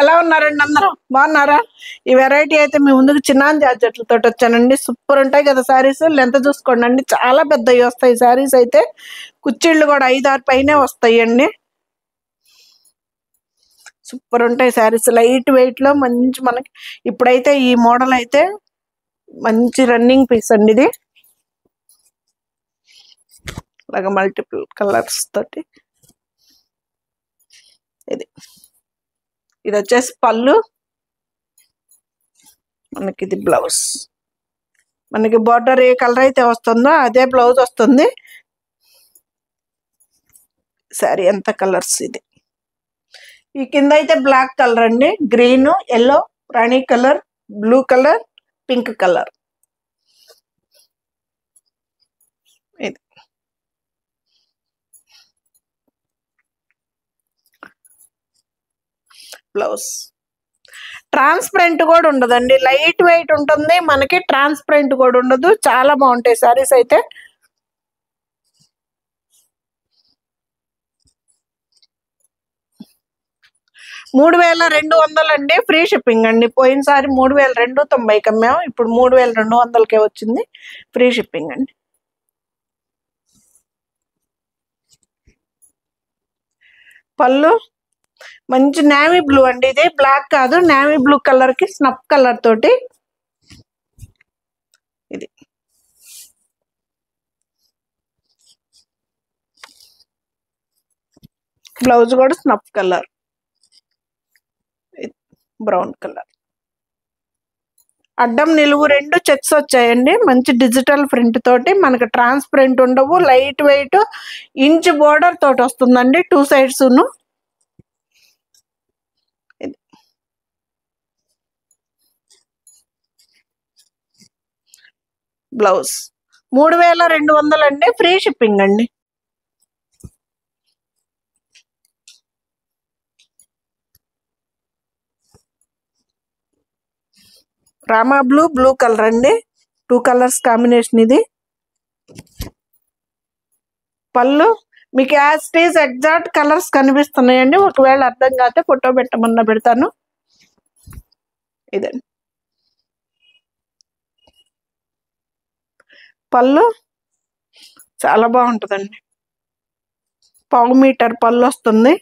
ఎలా ఉన్నారండి అందరూ బాగున్నారా? ఈ వెరైటీ అయితే మీ ముందుకు చిన్నాన్ జార్జెట్లతో వచ్చానండి. సూపర్ ఉంటాయి కదా శారీస్. లెంత్ చూసుకోండి అండి, చాలా పెద్దవి వస్తాయి శారీస్ అయితే. కుచ్చిళ్ళు కూడా 5-6 పైనే వస్తాయండి. సూపర్ ఉంటాయి శారీస్, లైట్ వెయిట్ లో మంచి. మనకి ఇప్పుడైతే ఈ మోడల్ అయితే మంచి రన్నింగ్ పీస్ అండి. ఇది అలాగా మల్టిపుల్ కలర్స్ తోటి. ఇది వచ్చేసి పళ్ళు, మనకి ఇది బ్లౌజ్. మనకి బార్డర్ ఏ కలర్ అయితే వస్తుందో అదే బ్లౌజ్ వస్తుంది. సారీ ఎంత కలర్స్. ఇది ఈ కింద అయితే బ్లాక్ కలర్ అండి, గ్రీన్, ఎల్లో, రాణి colour, blue colour, pink colour. ఇది బ్లౌజ్. ట్రాన్స్పరెంట్ కూడా ఉండదండి, లైట్ వెయిట్ ఉంటుంది మనకి. ట్రాన్స్పరెంట్ కూడా ఉండదు, చాలా బాగుంటాయి సారీస్ అయితే. $3200 అండి, ఫ్రీ షిప్పింగ్ అండి. పోయినసారి 3290 అమ్మాము, ఇప్పుడు 3200కే వచ్చింది, ఫ్రీ షిప్పింగ్ అండి. పళ్ళు మంచి నేవీ బ్లూ అండి, ఇది బ్లాక్ కాదు, నేవీ బ్లూ కలర్ కి స్నఫ్ కలర్ తోటి. ఇది బ్లౌజ్ కూడా స్నఫ్ కలర్, బ్రౌన్ కలర్. అడ్డం నిలువు 2 చెక్స్ వచ్చాయండి, మంచి డిజిటల్ ప్రింట్ తోటి. మనకి ట్రాన్స్పరెంట్ ఉండవు, లైట్ వెయిట్, ఇంచ్ బోర్డర్ తోటి వస్తుందండి 2 సైడ్స్. బ్లౌజ్ 3200 అండి, ఫ్రీ షిప్పింగ్ అండి. రామా బ్లూ, బ్లూ కలర్ అండి, 2 కలర్స్ కాంబినేషన్. ఇది పళ్ళు మీకు as it is exact colours కనిపిస్తున్నాయండి. ఒకవేళ అర్థం కాకపోతే ఫోటో పెట్టమన్నా పెడతాను. ఇదండి పళ్ళు, చాలా బాగుంటుందండి. 1/2 మీటర్ పళ్ళు వస్తుంది.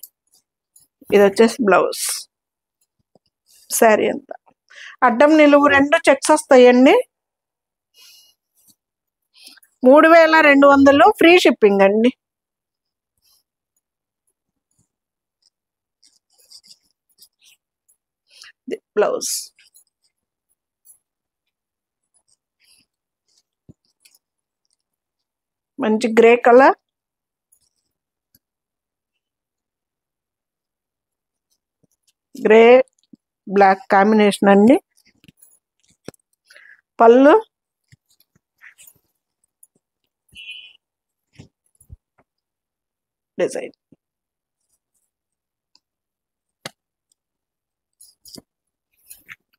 ఇది వచ్చేసి బ్లౌజ్. శారీ అంతా అడ్డం నిలువు 2 చెక్స్ వస్తాయండి. 3200, ఫ్రీ షిప్పింగ్ అండి. బ్లౌజ్ మంచి grey colour, grey black combination అండి. పళ్ళు డిజైన్.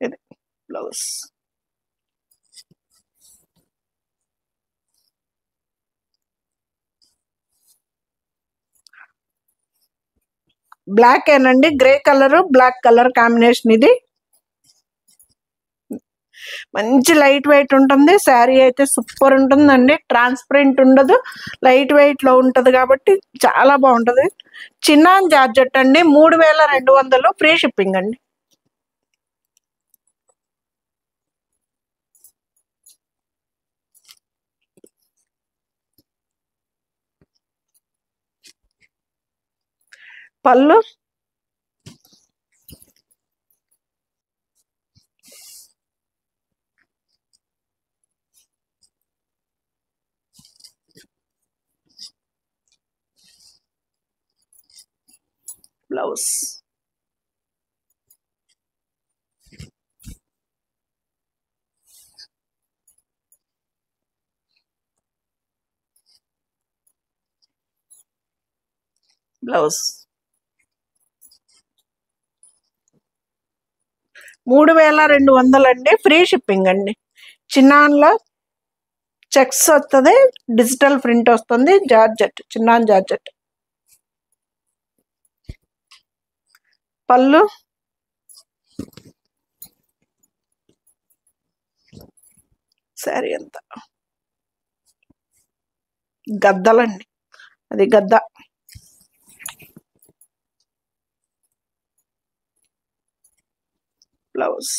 ఇది బ్లౌజ్. బ్లాక్ ఏనండి, grey colour, black colour combination. ఇది మంచి లైట్ వెయిట్ ఉంటుంది. శారీ అయితే సూపర్ ఉంటుందండి, ట్రాన్స్పరెంట్ ఉండదు, లైట్ వెయిట్ లో ఉంటది కాబట్టి చాలా బాగుంటది. చిన్నాన్ జార్జెట్ అండి, 3200, ఫ్రీ షిప్పింగ్ అండి. పళ్ళు బ్లౌజ్. బ్లౌజ్ 3200 అండి, ఫ్రీ షిప్పింగ్ అండి. చిన్నాన్లో చెక్స్ వస్తుంది, డిజిటల్ ప్రింట్ వస్తుంది, జార్జెట్, చిన్నాన్ జార్జెట్. పళ్ళు శారీ అంతా గద్దలండి, అది గద్ద. బ్లౌజ్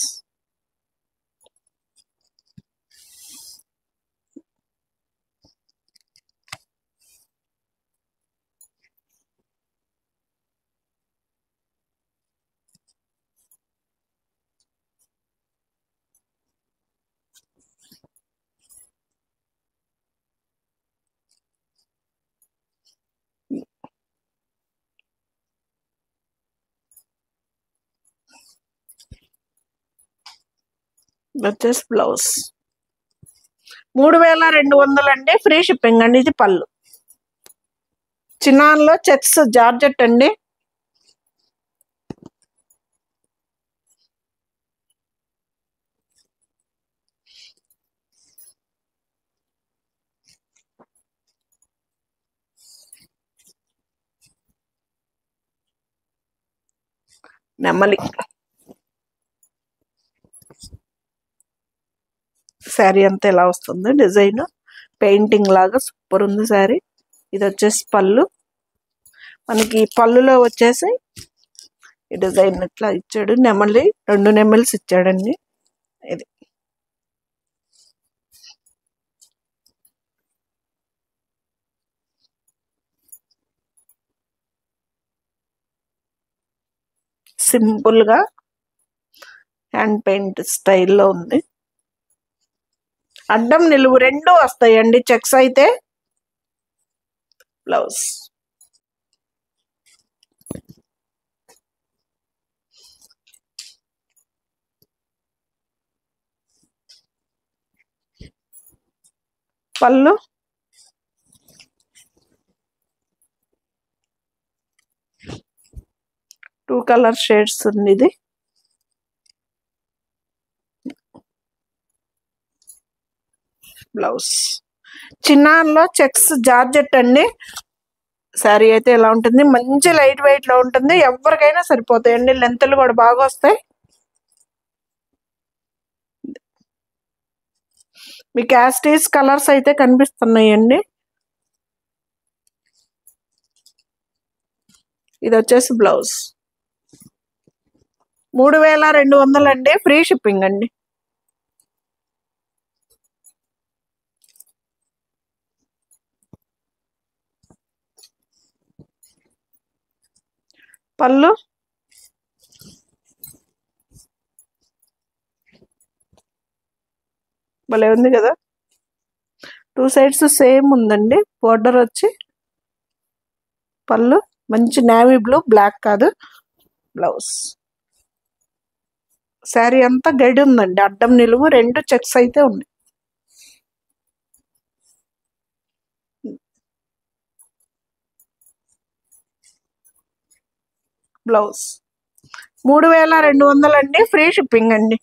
వచ్చేసి బ్లౌజ్ 3200 అండి, ఫ్రీ షిప్పింగ్ అండి. ఇది పళ్ళు, చిన్నాన్లో చెక్స్ జార్జెట్ అండి. నెమలి శారీ అంతా ఎలా వస్తుంది, డిజైన్ పెయింటింగ్ లాగా సూపర్ ఉంది శారీ. ఇది వచ్చేసి పళ్ళు, మనకి పళ్ళులో వచ్చేసి ఈ డిజైన్ ఇట్లా ఇచ్చాడు. నెమలి 2 నెమల్స్ ఇచ్చాడండి. ఇది సింపుల్ గా హ్యాండ్ పెయింట్ స్టైల్లో ఉంది. అడ్డం నిలువు 2 వస్తాయండి చెక్స్ అయితే. బ్లౌజ్ పళ్ళు 2 కలర్ షేడ్స్ ఉంది. ఇది బ్లౌజ్ చిన్నాన్లో చెక్స్ జార్జెట్ అండి. శారీ అయితే ఎలా ఉంటుంది, మంచి లైట్ వెయిట్ లో ఉంటుంది, ఎవరికైనా సరిపోతాయండి. లెంత్లు కూడా బాగా వస్తాయి. మీకు యాస్టీస్ కలర్స్ అయితే కనిపిస్తున్నాయండి. ఇది వచ్చేసి బ్లౌజ్ 3200 అండి, ఫ్రీ షిప్పింగ్ అండి. పళ్ళు భలే ఉంది కదా, 2 సైడ్స్ సేమ్ ఉందండి. బోర్డర్ వచ్చి పళ్ళు మంచి నేవీ బ్లూ, బ్లాక్ కాదు. బ్లౌజ్ శారీ అంతా గడి ఉందండి, అడ్డం నిలువు 2 చెక్స్ అయితే ఉన్నాయి. బ్లౌజ్ 3200 అండి, ఫ్రీ షిప్పింగ్ అండి.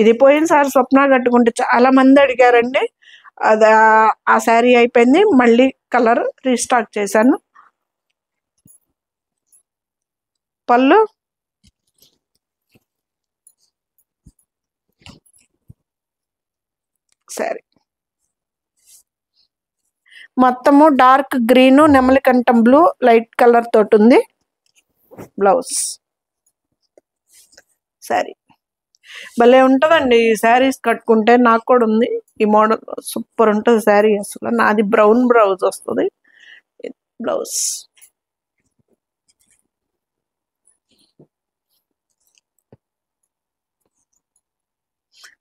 ఇది పోయినసారి స్వప్న కట్టుకుంటే చాలా మంది అడిగారండి. అది ఆ శారీ అయిపోయింది, మళ్ళీ కలర్ రీస్టాక్ చేశాను. పళ్ళు శారీ మొత్తము డార్క్ గ్రీన్, నెమలికంఠం బ్లూ, లైట్ కలర్ తోటి ఉంది. బ్లౌజ్ శారీ భలే ఉంటుందండి. ఈ శారీస్ కట్టుకుంటే నాకు కూడా ఉంది ఈ మోడల్, సూపర్ ఉంటుంది శారీ. అసలు నాది బ్రౌన్ బ్లౌజ్ వస్తుంది. బ్లౌజ్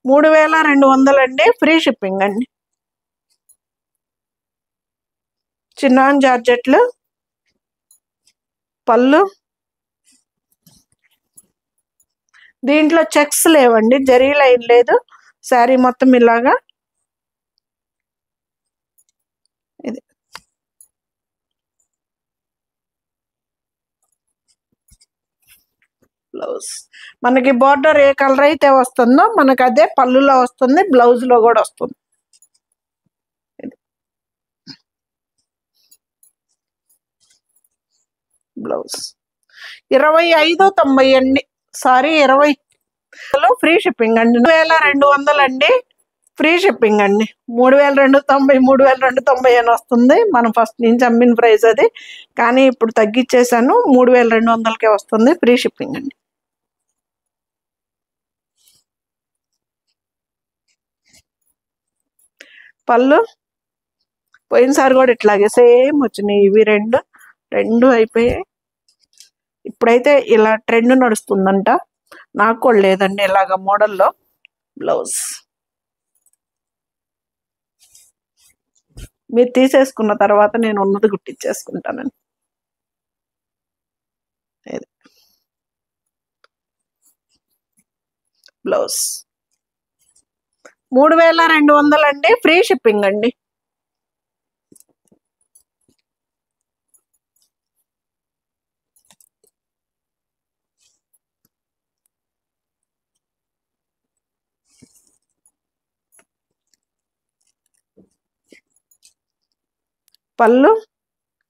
3200 అండి, ఫ్రీ షిప్పింగ్ అండి. చిన్నాన్ జార్జెట్లు, పళ్ళు దీంట్లో చెక్స్ లేవండి, జరీ లైన్ లేదు. శారీ మొత్తం ఇలాగా. ఇది బ్లౌజ్ మనకి బోర్డర్ ఏ కలర్ అయితే వస్తుందో మనకు అదే పళ్ళులో వస్తుంది, బ్లౌజ్ లో కూడా వస్తుంది. బ్లౌజ్ 25.90 అండి. సారీ 20 ఫ్రీ షిప్పింగ్ అండి. 3200 అండి, ఫ్రీ షిప్పింగ్ అండి. 3290 3290 అని వస్తుంది. మనం ఫస్ట్ నుంచి అమ్మిన ప్రైస్ అది, కానీ ఇప్పుడు తగ్గించేసాను. 3200కే వస్తుంది, ఫ్రీ షిప్పింగ్ అండి. పళ్ళు పోయినసారి కూడా ఇట్లాగే సేమ్ వచ్చినాయి. ఇవి రెండు అయిపోయాయి. ఇప్పుడైతే ఇలా ట్రెండ్ నడుస్తుందంట. నాకు కూడా లేదండి ఇలాగ మోడల్లో. బ్లౌజ్ మీరు తీసేసుకున్న తర్వాత నేను ఉన్నది గుట్టించేసుకుంటానండి. బ్లౌజ్ 3200 అండి, ఫ్రీ షిప్పింగ్ అండి. పళ్ళు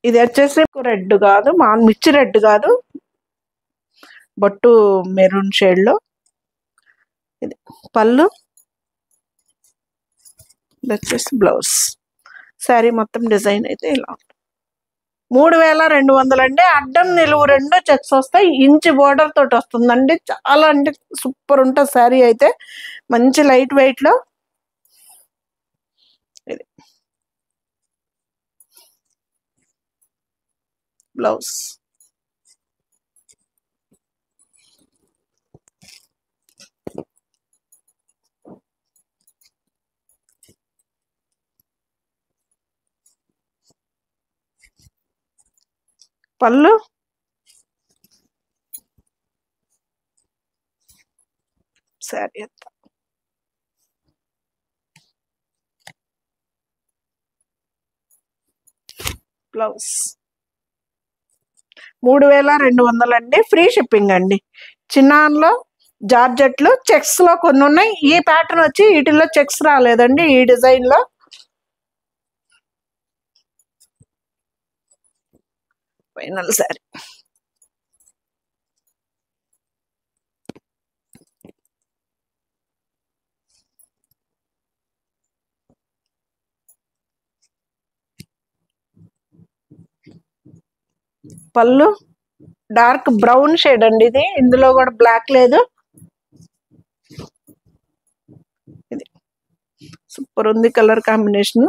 ఇది వచ్చేసి రెడ్ కాదు, మిర్చి రెడ్ కాదు, బొట్టు మెరూన్ షేడ్లో. ఇది పళ్ళు, ఇది వచ్చేసి బ్లౌజ్. శారీ మొత్తం డిజైన్ అయితే ఇలా 3200 అండి. అడ్డం నిలువు 2 చెక్స్ వస్తాయి. ఇంచు బోర్డర్ తోటి వస్తుందండి. చాలా అంటే సూపర్ ఉంటుంది శారీ అయితే. మంచి లైట్ వెయిట్ లో. ఇది బ్లౌజ్. పళ్ళు శారీ అంతా బ్లౌజ్ 3200 అండి, ఫ్రీ షిప్పింగ్ అండి. చిన్నాన్లో జార్జెట్లు చెక్స్ లో కొన్ని ఉన్నాయి. ఈ ప్యాటర్న్ వచ్చి వీటిల్లో చెక్స్ రాలేదండి, ఈ డిజైన్ లో. ఫైనల్ శారీ. పళ్ళు డార్క్ బ్రౌన్ షేడ్ అండి. ఇది ఇందులో కూడా బ్లాక్ లేదు. ఇది సూపర్ ఉంది కలర్ కాంబినేషన్.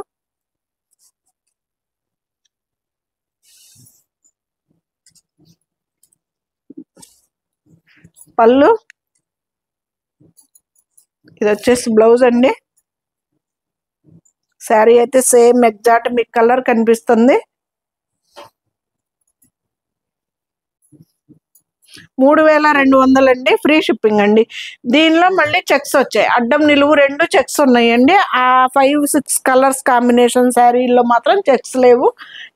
పళ్ళు ఇది వచ్చేసి బ్లౌజ్ అండి. శారీ అయితే సేమ్ ఎగ్జాక్ట్ మీకు కలర్ కనిపిస్తుంది. 3200 అండి, ఫ్రీ షిప్పింగ్ అండి. దీనిలో మళ్ళీ చెక్స్ వచ్చాయి. అడ్డం నిలువు 2 చెక్స్ ఉన్నాయండి. ఆ 5-6 కలర్స్ కాంబినేషన్ శారీలో మాత్రం చెక్స్ లేవు.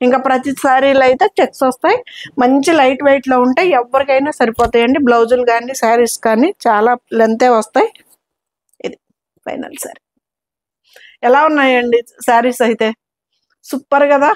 ఇంకా ప్రతి శారీలో అయితే చెక్స్ వస్తాయి. మంచి లైట్ వెయిట్ లో ఉంటాయి. ఎవరికైనా సరిపోతాయండి. బ్లౌజులు కానీ శారీస్ కానీ చాలా లెంతే వస్తాయి. ఇది ఫైనల్ శారీ. ఎలా ఉన్నాయండి శారీస్ అయితే? సూపర్ కదా.